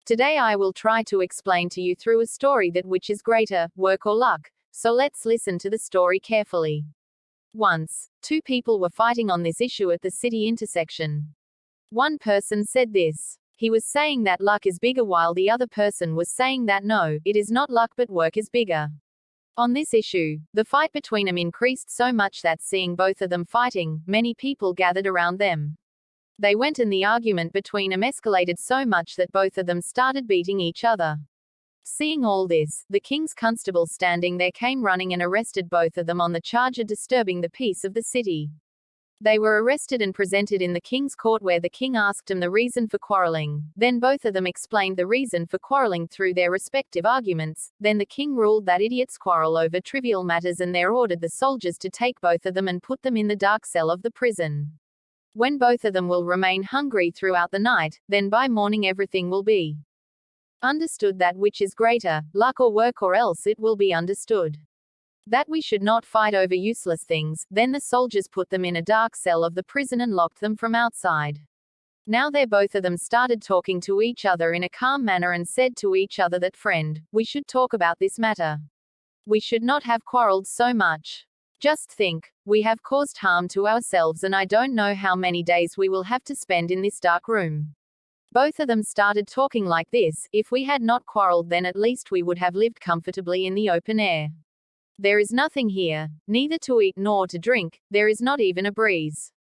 Today I will try to explain to you through a story that which is greater, work or luck. So let's listen to the story carefully. Once, two people were fighting on this issue at the city intersection. One person said this. He was saying that luck is bigger while the other person was saying that no, it is not luck but work is bigger. On this issue, the fight between them increased so much that seeing both of them fighting, many people gathered around them. They went and the argument between them escalated so much that both of them started beating each other. Seeing all this, the king's constable standing there came running and arrested both of them on the charge of disturbing the peace of the city. They were arrested and presented in the king's court where the king asked them the reason for quarreling. Then both of them explained the reason for quarreling through their respective arguments. Then the king ruled that idiots quarrel over trivial matters and there ordered the soldiers to take both of them and put them in the dark cell of the prison. When both of them will remain hungry throughout the night, then by morning everything will be understood that which is greater, luck or work, or else it will be understood that we should not fight over useless things. Then the soldiers put them in a dark cell of the prison and locked them from outside. Now there both of them started talking to each other in a calm manner and said to each other that, friend, we should talk about this matter. We should not have quarreled so much. Just think, we have caused harm to ourselves and I don't know how many days we will have to spend in this dark room. Both of them started talking like this. If we had not quarreled, then at least we would have lived comfortably in the open air. There is nothing here, neither to eat nor to drink, there is not even a breeze.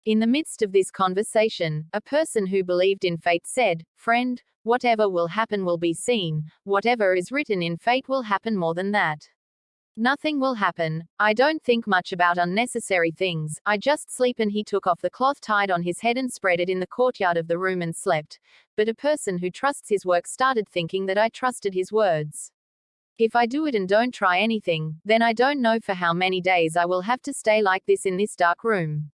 In the midst of this conversation, a person who believed in fate said, friend, whatever will happen will be seen, whatever is written in fate will happen. More than that, nothing will happen. I don't think much about unnecessary things, I just sleep. And he took off the cloth tied on his head and spread it in the courtyard of the room and slept. But a person who trusts his work started thinking that I trusted his words. If I do it and don't try anything, then I don't know for how many days I will have to stay like this in this dark room.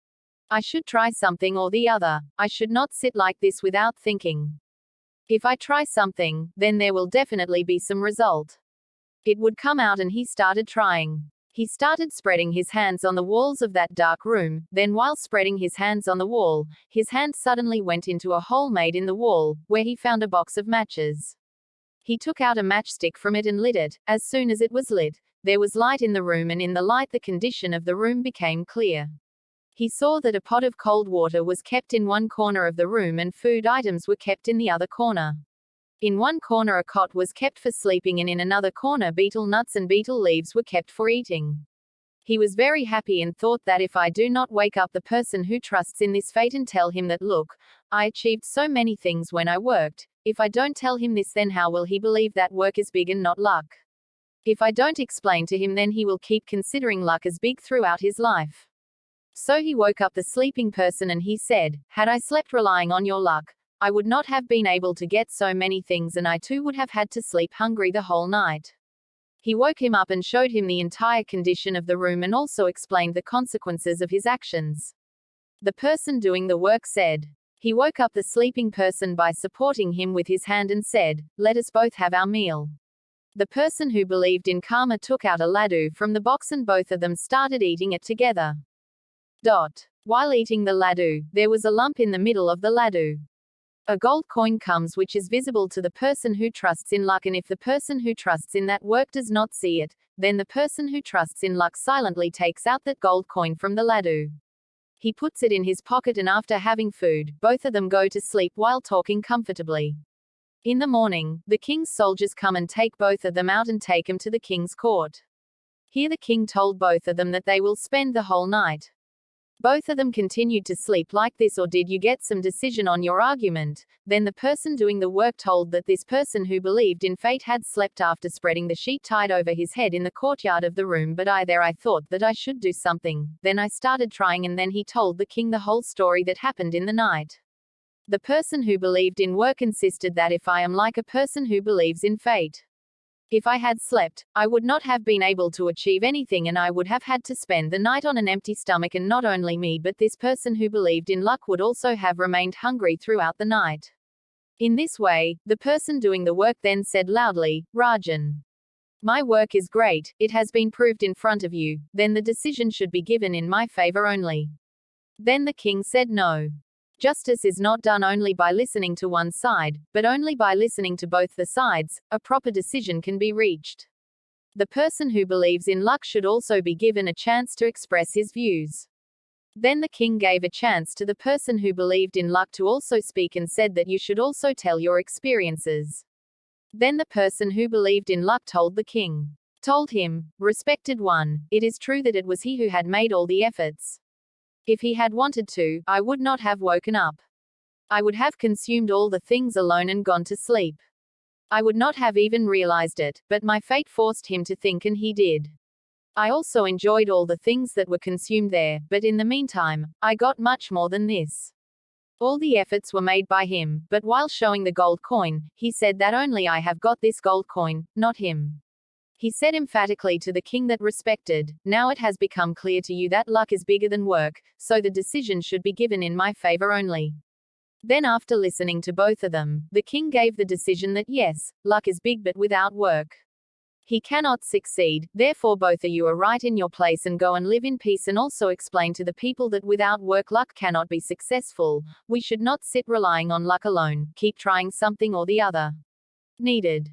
I should try something or the other. I should not sit like this without thinking. If I try something, then there will definitely be some result. It would come out. And he started trying. He started spreading his hands on the walls of that dark room. Then while spreading his hands on the wall, his hand suddenly went into a hole made in the wall, where he found a box of matches. He took out a matchstick from it and lit it. As soon as it was lit, there was light in the room, and in the light the condition of the room became clear. He saw that a pot of cold water was kept in one corner of the room and food items were kept in the other corner. In one corner a cot was kept for sleeping and in another corner betel nuts and betel leaves were kept for eating. He was very happy and thought that if I do not wake up the person who trusts in this fate and tell him that, look, I achieved so many things when I worked, if I don't tell him this, then how will he believe that work is big and not luck? If I don't explain to him, then he will keep considering luck as big throughout his life. So he woke up the sleeping person and he said, had I slept relying on your luck, I would not have been able to get so many things and I too would have had to sleep hungry the whole night. He woke him up and showed him the entire condition of the room and also explained the consequences of his actions. The person doing the work said. He woke up the sleeping person by supporting him with his hand and said, let us both have our meal. The person who believed in karma took out a laddu from the box and both of them started eating it together. While eating the laddu, there was a lump in the middle of the laddu. A gold coin comes which is visible to the person who trusts in luck, and if the person who trusts in that work does not see it, then the person who trusts in luck silently takes out that gold coin from the laddu. He puts it in his pocket and after having food, both of them go to sleep while talking comfortably. In the morning, the king's soldiers come and take both of them out and take them to the king's court. Here the king told both of them that they will spend the whole night. Both of them continued to sleep like this. Or did you get some decision on your argument? Then the person doing the work told that this person who believed in fate had slept after spreading the sheet tied over his head in the courtyard of the room, but I thought that I should do something. Then I started trying, and then he told the king the whole story that happened in the night. The person who believed in work insisted that if I am like a person who believes in fate, if I had slept, I would not have been able to achieve anything and I would have had to spend the night on an empty stomach, and not only me but this person who believed in luck would also have remained hungry throughout the night. In this way, the person doing the work then said loudly, Rajan, my work is great, it has been proved in front of you, then the decision should be given in my favor only. Then the king said no. Justice is not done only by listening to one side, but only by listening to both the sides, a proper decision can be reached. The person who believes in luck should also be given a chance to express his views. Then the king gave a chance to the person who believed in luck to also speak and said that you should also tell your experiences. Then the person who believed in luck told the king. Told him, "Respected one, it is true that it was he who had made all the efforts. If he had wanted to, I would not have woken up. I would have consumed all the things alone and gone to sleep. I would not have even realized it, but my fate forced him to think and he did. I also enjoyed all the things that were consumed there, but in the meantime, I got much more than this." All the efforts were made by him, but while showing the gold coin, he said that only I have got this gold coin, not him. He said emphatically to the king that respected, "Now it has become clear to you that luck is bigger than work, so the decision should be given in my favor only." Then after listening to both of them, the king gave the decision that yes, luck is big but without work he cannot succeed, therefore both of you are right in your place and go and live in peace, and also explain to the people that without work luck cannot be successful. We should not sit relying on luck alone, keep trying something or the other. Needed.